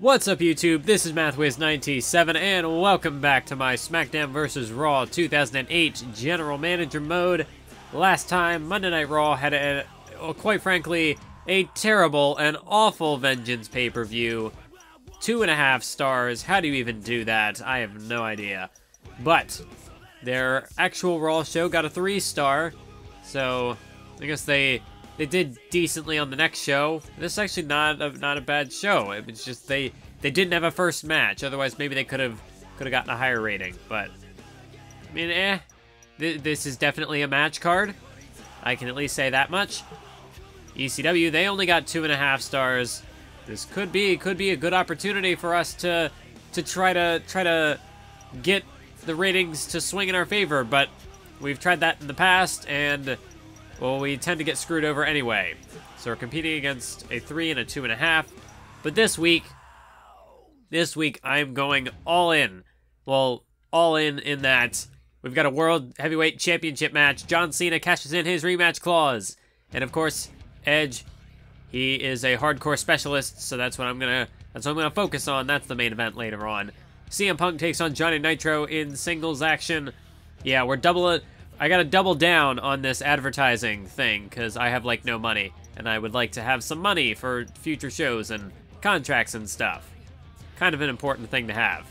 What's up, YouTube? This is MathWiz97, and welcome back to my SmackDown vs. Raw 2008 General Manager mode. Last time, Monday Night Raw had quite frankly, a terrible and awful Vengeance pay-per-view. 2.5 stars. How do you even do that? I have no idea. But their actual Raw show got a 3-star, so I guess they did decently on the next show. This is actually not a bad show. It's just they didn't have a first match. Otherwise, maybe they could have gotten a higher rating. But I mean, this is definitely a match card. I can at least say that much. ECW, they only got 2.5 stars. This could be a good opportunity for us to try to get the ratings to swing in our favor. But we've tried that in the past, and well, we tend to get screwed over anyway. So we're competing against a 3 and a 2.5. But this week I'm going all in. Well, all in that we've got a World Heavyweight Championship match. John Cena cashes in his rematch clause. And of course, Edge, he is a hardcore specialist, so that's what I'm gonna focus on. That's the main event later on. CM Punk takes on Johnny Nitro in singles action. Yeah, I gotta double down on this advertising thing, because I have, like, no money. And I would like to have some money for future shows and contracts and stuff. Kind of an important thing to have.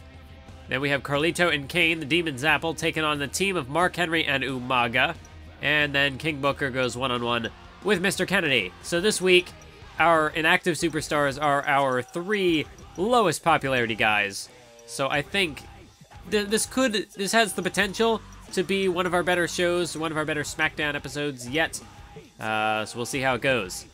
Then we have Carlito and Kane, the Demon's Apple, taking on the team of Mark Henry and Umaga. And then King Booker goes one-on-one with Mr. Kennedy. So this week, our inactive superstars are our 3 lowest popularity guys. So I think this has the potential to be one of our better shows, one of our better SmackDown episodes yet. So we'll see how it goes.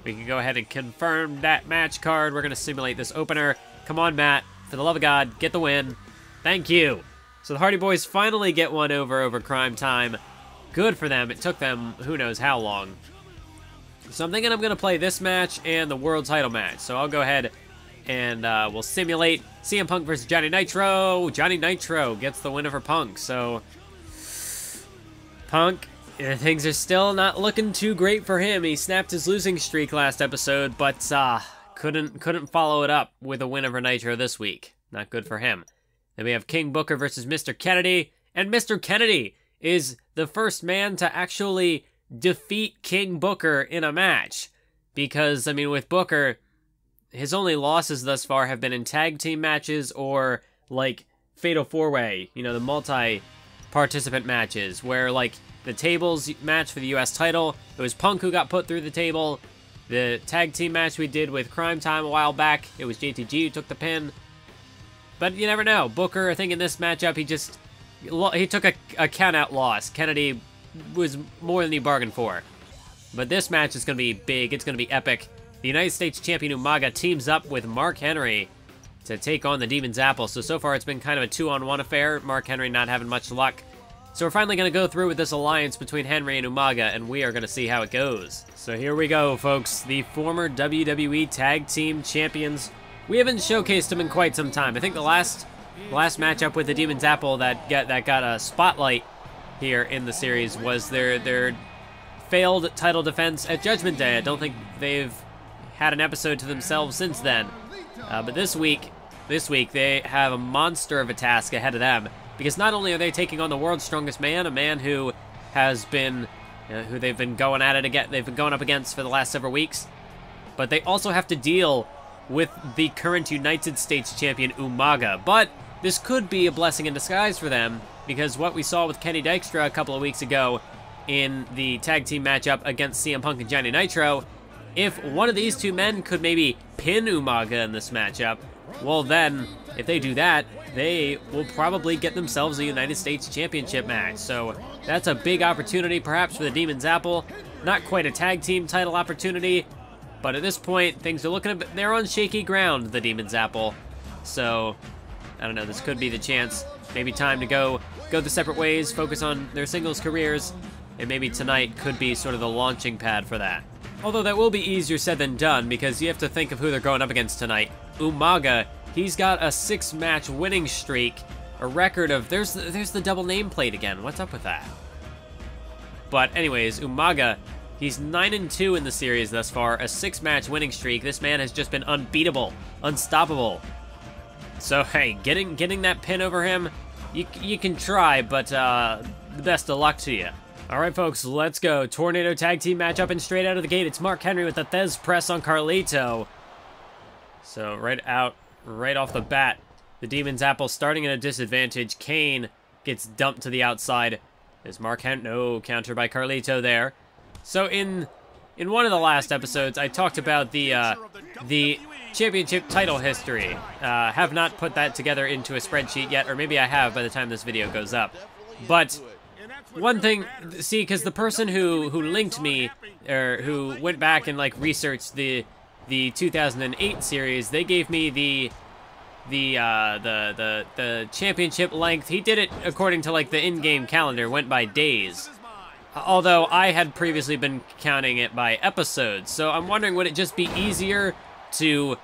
We can go ahead and confirm that match card. We're going to simulate this opener. Come on, Matt. For the love of God, get the win. Thank you. So the Hardy Boys finally get one over Crime Time. Good for them. It took them who knows how long. So I'm thinking I'm going to play this match and the world title match. So I'll go ahead and we'll simulate CM Punk versus Johnny Nitro. Johnny Nitro gets the win over Punk. So Punk, things are still not looking too great for him. He snapped his losing streak last episode, but couldn't follow it up with a win over Nitro this week. Not good for him. Then we have King Booker versus Mr. Kennedy, and Mr. Kennedy is the first man to actually defeat King Booker in a match. Because, I mean, with Booker, his only losses thus far have been in tag team matches or, like, Fatal 4-Way, you know, the multi-participant matches, where, like, the tables match for the US title, it was Punk who got put through the table. The tag team match we did with Crime Time a while back, it was JTG who took the pin. But you never know. Booker, I think in this matchup, he took a count-out loss. Kennedy was more than he bargained for. But this match is going to be big. It's going to be epic. The United States champion Umaga teams up with Mark Henry to take on the Demon's Apple. So far it's been kind of a 2-on-1 affair. Mark Henry not having much luck. So we're finally going to go through with this alliance between Henry and Umaga, and we are going to see how it goes. So here we go, folks. The former WWE Tag Team Champions. We haven't showcased them in quite some time. I think the last matchup with the Demon's Apple that got a spotlight here in the series was their failed title defense at Judgment Day. I don't think they've had an episode to themselves since then. But this week they have a monster of a task ahead of them, because not only are they taking on the world's strongest man, a man who has been, who they've been going up against for the last several weeks, but they also have to deal with the current United States champion Umaga. But this could be a blessing in disguise for them, because what we saw with Kenny Dykstra a couple of weeks ago in the tag team matchup against CM Punk and Johnny Nitro, if one of these two men could maybe pin Umaga in this matchup, well then, if they do that, they will probably get themselves a United States Championship match. So that's a big opportunity perhaps for the Demon's Apple. Not quite a tag team title opportunity, but at this point, things are looking they're on shaky ground, the Demon's Apple. So, I don't know, this could be the chance. Maybe time to go the separate ways, focus on their singles careers, and maybe tonight could be sort of the launching pad for that. Although that will be easier said than done, because you have to think of who they're going up against tonight. Umaga, he's got a 6-match winning streak, a record of, there's the double nameplate again. What's up with that? But anyways, Umaga, He's 9-2 in the series thus far, a 6-match winning streak. This man has just been unbeatable, unstoppable. So, hey, getting that pin over him, you can try, but the best of luck to you. All right, folks, let's go. Tornado tag team matchup, and straight out of the gate, it's Mark Henry with the Thez press on Carlito. So right off the bat, the Demon's Apple starting at a disadvantage. Kane gets dumped to the outside. There's Mark Henry. No, counter by Carlito there. So in one of the last episodes, I talked about the championship title history. Have not put that together into a spreadsheet yet, or maybe I have by the time this video goes up. But one thing, see, because the person who linked me, or who went back and like researched the 2008 series, they gave me the championship length. He did it according to like the in-game calendar, went by days. Although I had previously been counting it by episodes, so I'm wondering, would it just be easier to,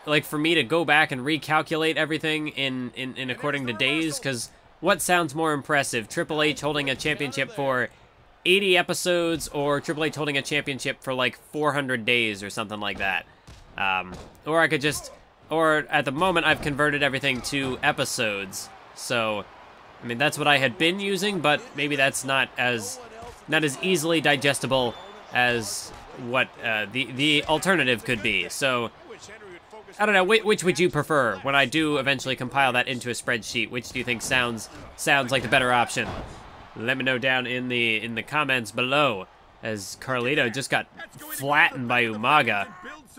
like, for me to go back and recalculate everything in according to days? Because what sounds more impressive, Triple H holding a championship for 80 episodes, or Triple H holding a championship for like 400 days or something like that? Or I could just, or at the moment I've converted everything to episodes. So, I mean, that's what I had been using, but maybe that's not as easily digestible as what the alternative could be. So, I don't know, which would you prefer when I do eventually compile that into a spreadsheet? Which do you think sounds like the better option? Let me know down in the comments below, as Carlito just got flattened by Umaga.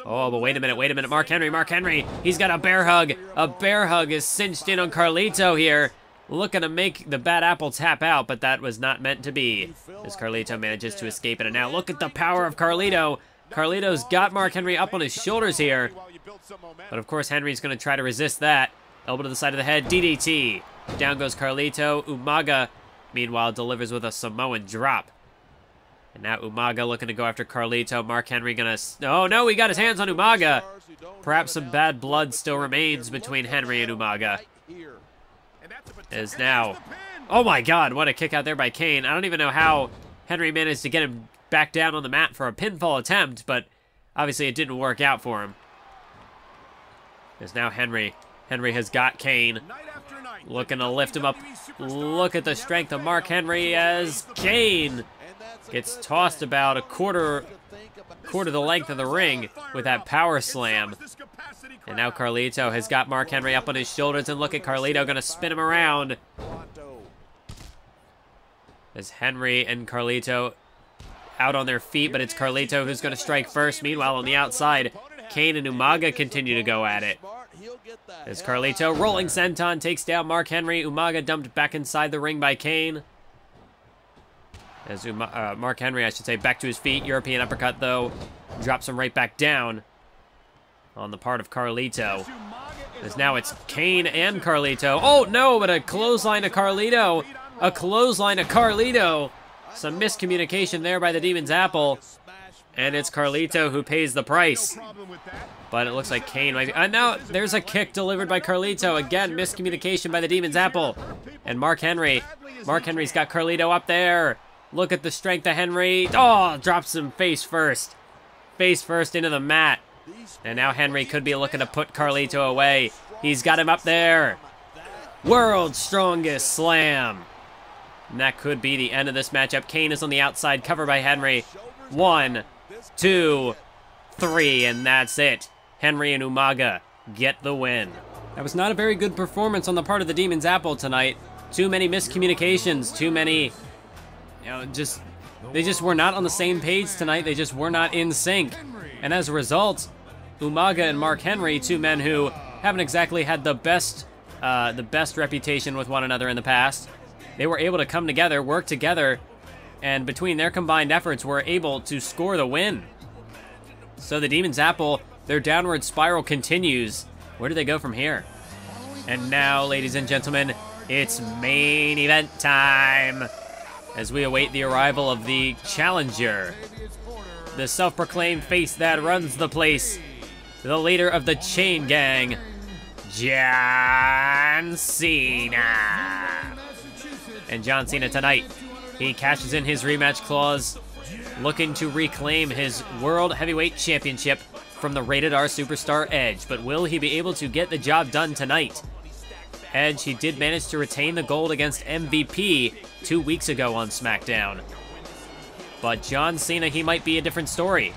Oh, but wait a minute, Mark Henry, he's got a bear hug. A bear hug is cinched in on Carlito here. Looking to make the bad apple tap out, but that was not meant to be, as Carlito manages to escape it. And now look at the power of Carlito. Carlito's got Mark Henry up on his shoulders here. But of course, Henry's going to try to resist that. Elbow to the side of the head, DDT. Down goes Carlito. Umaga, meanwhile, delivers with a Samoan drop. And now Umaga looking to go after Carlito. Mark Henry gonna... Oh, no, he got his hands on Umaga. Perhaps some bad blood still remains between Henry and Umaga. Is now... Oh, my God, what a kick out there by Kane. I don't even know how Henry managed to get him back down on the mat for a pinfall attempt, but obviously it didn't work out for him. There's now Henry. Henry has got Kane. Looking to lift him up. Look at the strength of Mark Henry as Kane gets tossed about a quarter the length of the ring with that power slam. And now Carlito has got Mark Henry up on his shoulders, and look at Carlito gonna spin him around. As Henry and Carlito out on their feet, but it's Carlito who's gonna strike first. Meanwhile, on the outside, Kane and Umaga continue to go at it. As Carlito, rolling senton, takes down Mark Henry. Umaga dumped back inside the ring by Kane. As Mark Henry, I should say, back to his feet. European uppercut, though, drops him right back down on the part of Carlito. As now it's Kane and Carlito. Oh, no, but a clothesline to Carlito. A clothesline to Carlito. Some miscommunication there by the Demon's Apple. And it's Carlito who pays the price. But it looks like Kane might be... now there's a kick delivered by Carlito. Again, miscommunication by the Demon's Apple. And Mark Henry. Mark Henry's got Carlito up there. Look at the strength of Henry. Oh, drops him face first. Face first into the mat. And now Henry could be looking to put Carlito away. He's got him up there. World's strongest slam. And that could be the end of this matchup. Kane is on the outside, covered by Henry. 1, 2, 3, and that's it. Henry and Umaga get the win. That was not a very good performance on the part of the Demon's Apple tonight. Too many miscommunications, too many, they just were not on the same page tonight. They just were not in sync. And as a result, Umaga and Mark Henry, two men who haven't exactly had the best reputation with one another in the past, they were able to come together, work together, and between their combined efforts were able to score the win. So the Demon's Apple, their downward spiral continues. Where do they go from here? And now, ladies and gentlemen, it's main event time as we await the arrival of the challenger, the self-proclaimed face that runs the place, the leader of the chain gang, John Cena. And John Cena tonight, he cashes in his rematch clause looking to reclaim his World Heavyweight Championship from the Rated R superstar Edge, but will he be able to get the job done tonight? Edge, he did manage to retain the gold against MVP 2 weeks ago on SmackDown. But John Cena, he might be a different story.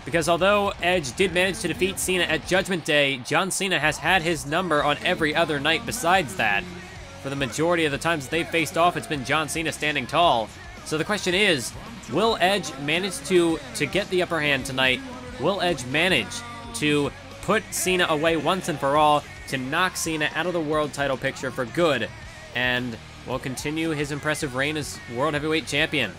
Because although Edge did manage to defeat Cena at Judgment Day, John Cena has had his number on every other night besides that. For the majority of the times that they've faced off, it's been John Cena standing tall. So the question is, will Edge manage to get the upper hand tonight? Will Edge manage to put Cena away once and for all, to knock Cena out of the world title picture for good, and will continue his impressive reign as World Heavyweight Champion?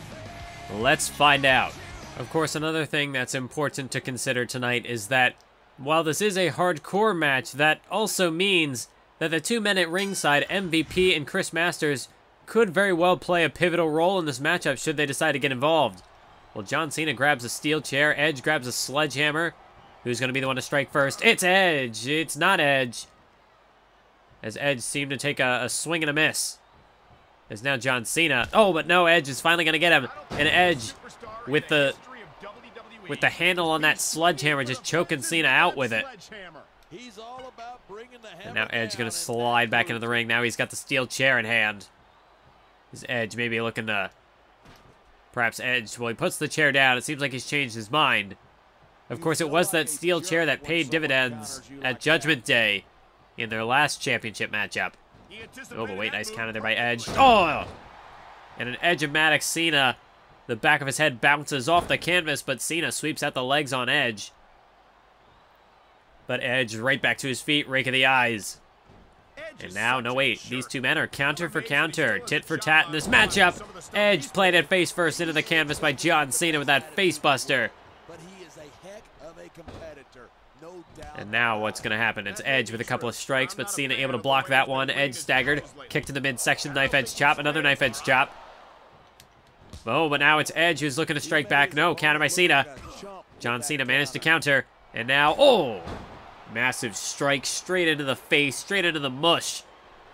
Let's find out. Of course, another thing that's important to consider tonight is that while this is a hardcore match, that also means that the two men at ringside, MVP and Chris Masters, could very well play a pivotal role in this matchup should they decide to get involved. Well, John Cena grabs a steel chair, Edge grabs a sledgehammer. Who's going to be the one to strike first? It's Edge! It's not Edge. As Edge seemed to take a swing and a miss. It's now John Cena. Oh, but no, Edge is finally going to get him. And Edge, with the handle on that sledgehammer, just choking Cena out with it. And now Edge going to slide back into the ring. Now he's got the steel chair in hand. Is Edge maybe looking to... Perhaps Edge, well, he puts the chair down. It seems like he's changed his mind. Of course, it was that steel chair that paid dividends at Judgment Day in their last championship matchup. Oh, but wait, nice counter there by Edge. Oh! And an Edge-o-matic Cena. The back of his head bounces off the canvas, but Cena sweeps out the legs on Edge. But Edge right back to his feet, rake of the eyes. And now, no wait, these two men are counter for counter, tit for tat in this matchup. Edge planted face first into the canvas by John Cena with that face buster. And now what's going to happen? It's Edge with a couple of strikes, but Cena able to block that one. Edge staggered, kick to the midsection, knife edge chop, another knife edge chop. Oh, but now it's Edge who's looking to strike back. No, counter by Cena. John Cena managed to counter, and now, oh! Massive strike straight into the face, straight into the mush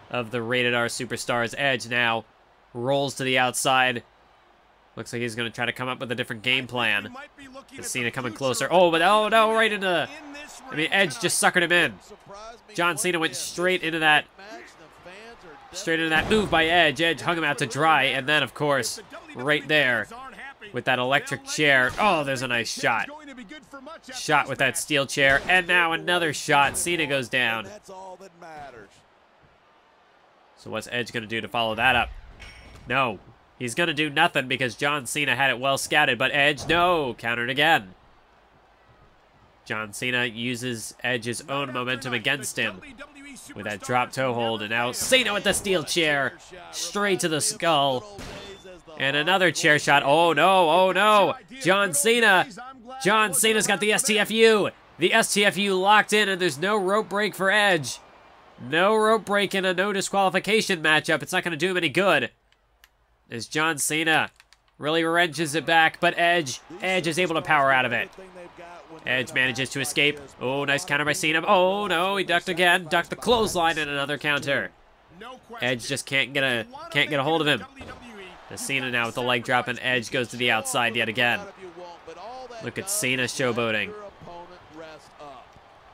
of the Rated R superstars. Edge now rolls to the outside. Looks like he's going to try to come up with a different game plan. Is Cena coming closer? Oh, but oh no, right into... I mean, Edge just suckered him in. John Cena went straight into that move by Edge. Edge hung him out to dry, and then, of course, right there with that electric chair. Oh, there's a nice shot. Shot with that steel chair, and now another shot. Cena goes down. So what's Edge going to do to follow that up? No. He's going to do nothing because John Cena had it well scouted, but Edge, no, countered again. John Cena uses Edge's own momentum against him with that drop toe hold, and now Cena with the steel chair, straight to the skull. And another chair shot. Oh no, oh no. John Cena's got the STFU. The STFU locked in, and there's no rope break for Edge. No rope break in a no disqualification matchup. It's not going to do him any good. As John Cena really wrenches it back, but Edge is able to power out of it. Edge manages to escape. Oh, nice counter by Cena. Oh no, he ducked again. Ducked the clothesline and another counter. Edge just can't get a hold of him. The Cena now with the leg drop, and Edge goes to the outside yet again. Look at Cena showboating.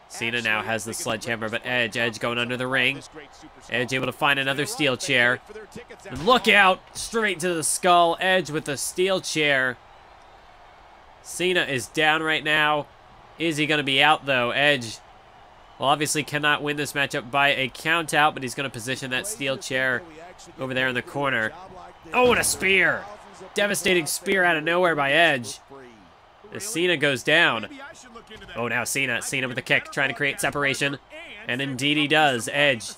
Cena now has the sledgehammer, but Edge going under the ring. Edge able to find another steel chair. And look out! Straight to the skull. Edge with the steel chair. Cena is down right now. Is he going to be out, though? Edge, well, obviously cannot win this matchup by a count out, but he's going to position that steel chair over there in the corner. Oh, and a spear! Devastating spear out of nowhere by Edge. As Cena goes down. Oh, now Cena with the kick, trying to create separation. And indeed he does. Edge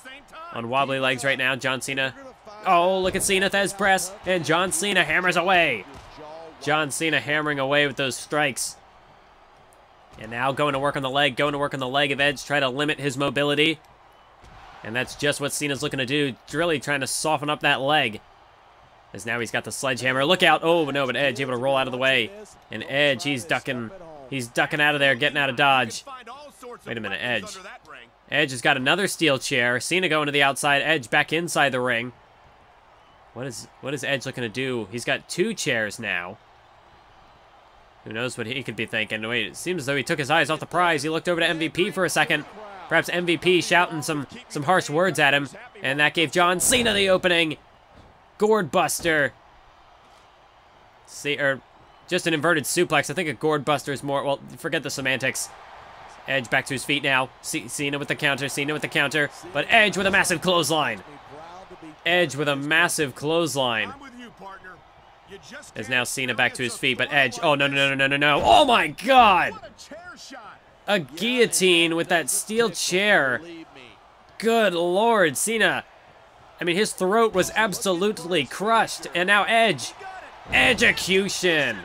on wobbly legs right now. John Cena. Oh, look at Cena Thez press. And John Cena hammers away. John Cena hammering away with those strikes. And now going to work on the leg of Edge, try to limit his mobility. And that's just what Cena's looking to do, really trying to soften up that leg. As now he's got the sledgehammer. Look out. Oh, no, but Edge able to roll out of the way. And Edge, he's ducking out of there, getting out of dodge. Wait a minute, Edge. Edge has got another steel chair. Cena going to the outside. Edge back inside the ring. What is Edge looking to do? He's got two chairs now. Who knows what he could be thinking. Wait, it seems as though he took his eyes off the prize. He looked over to MVP for a second. Perhaps MVP shouting some harsh words at him. And that gave John Cena the opening. Gourd Buster. See, or just an inverted suplex. I think a Gourd Buster is more, well, forget the semantics. Edge back to his feet now. Cena with the counter, Cena with the counter. But Edge with a massive clothesline. Edge with a massive clothesline. Is now Cena back to his feet, but Edge, oh, no, no, no, no, no, no. Oh, my God. A guillotine with that steel chair. Good Lord, Cena. I mean, his throat was absolutely crushed. And now Edge. Execution.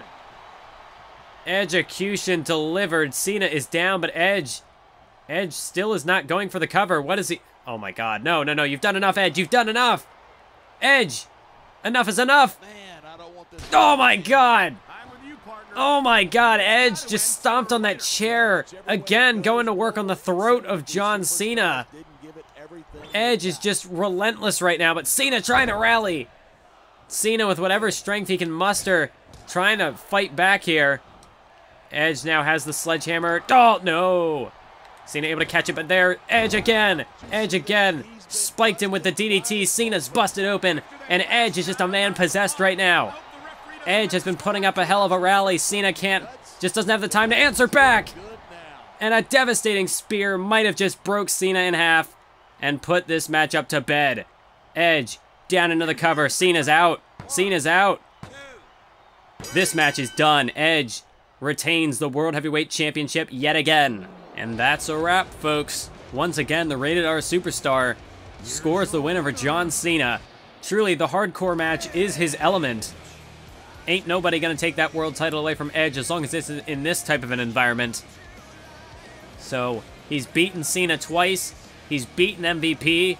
Execution delivered. Cena is down, but Edge still is not going for the cover. What is he? Oh, my God. No, no, no. You've done enough, Edge. You've done enough. Edge. Enough is enough. Oh, my God. Oh, my God. Edge just stomped on that chair. Again, going to work on the throat of John Cena. Edge is just relentless right now, but Cena trying to rally. Cena with whatever strength he can muster, trying to fight back here. Edge now has the sledgehammer. Oh, no. Cena able to catch it, but there, Edge again. Edge again. Spiked him with the DDT. Cena's busted open, and Edge is just a man possessed right now. Edge has been putting up a hell of a rally. Cena just doesn't have the time to answer back. And a devastating spear might have just broke Cena in half and put this matchup to bed. Edge down into the cover. Cena's out. Cena's out. This match is done. Edge retains the World Heavyweight Championship yet again. And that's a wrap, folks. Once again, the Rated R Superstar scores the win over John Cena. Truly, the hardcore match is his element. Ain't nobody gonna take that world title away from Edge as long as it's in this type of an environment. So, he's beaten Cena twice. He's beaten MVP.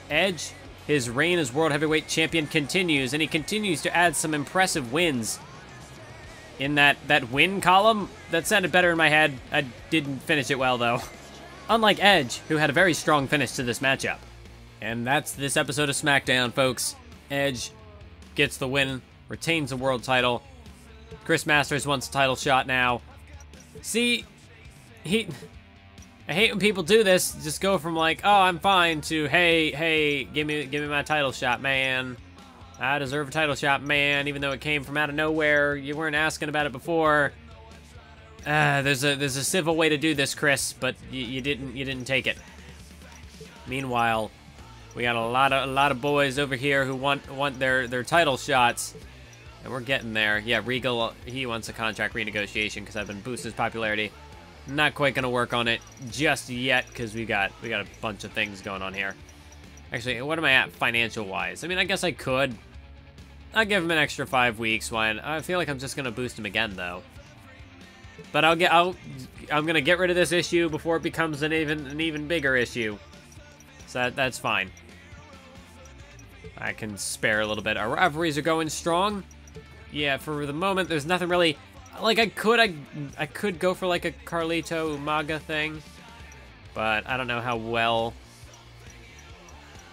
Edge, his reign as World Heavyweight Champion continues, and he continues to add some impressive wins. In that win column, that sounded better in my head. I didn't finish it well, though. Unlike Edge, who had a very strong finish to this matchup. And that's this episode of SmackDown, folks. Edge gets the win, retains the world title. Chris Masters wants a title shot now. See, I hate when people do this. Just go from like, oh, I'm fine, to hey, give me my title shot, man. I deserve a title shot, man. Even though it came from out of nowhere, you weren't asking about it before. There's a civil way to do this, Chris, but you didn't take it. Meanwhile, we got a lot of boys over here who want their title shots, and we're getting there. Yeah, Regal, he wants a contract renegotiation because I've been boosting his popularity. Not quite gonna work on it just yet because we got a bunch of things going on here. Actually, what am I at financial wise? I mean, I guess I could. I'll give him an extra 5 weeks. Why? I feel like I'm just gonna boost him again though. But I'm gonna get rid of this issue before it becomes an even bigger issue. So that's fine. I can spare a little bit. Our rivalries are going strong. Yeah, for the moment, there's nothing really. Like I could go for like a Carlito Umaga thing, but I don't know how well.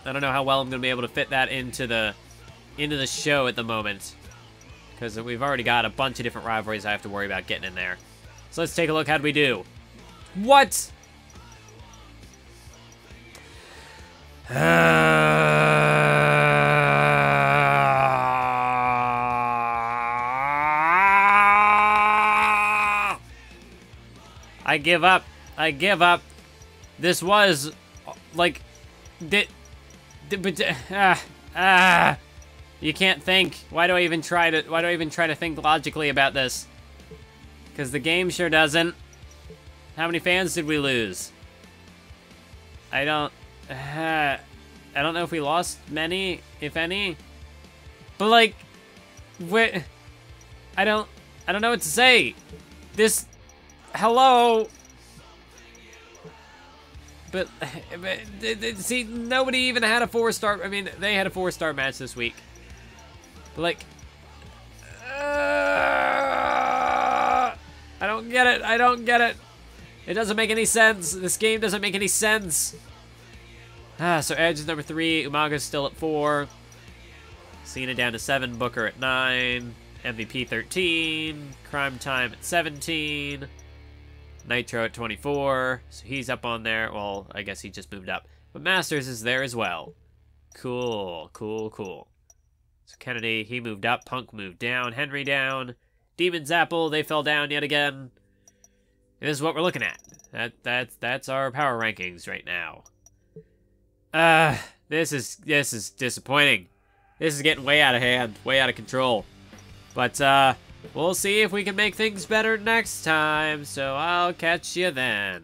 I'm gonna be able to fit that into the show at the moment, because we've already got a bunch of different rivalries I have to worry about getting in there. So let's take a look. How'd we do? What? I give up. I give up. This was like, you can't think. Why do I even try to think logically about this? Because the game sure doesn't. How many fans did we lose? I don't know if we lost many, if any. But like, I don't know what to say. This, hello. But see, nobody even had a 4-star. I mean, they had a 4-star match this week. But like, I don't get it. I don't get it. It doesn't make any sense. This game doesn't make any sense. So Edge is number 3. Umaga's still at 4. Cena down to 7. Booker at 9. MVP 13, Crime Time at 17, Nitro at 24, so he's up on there. Well, I guess he just moved up. But Masters is there as well. Cool, cool, cool. So Kennedy, he moved up. Punk moved down. Henry down. Demon's Apple, they fell down yet again. This is what we're looking at. That's our power rankings right now. This is disappointing. This is getting way out of hand, way out of control. But we'll see if we can make things better next time. So I'll catch you then.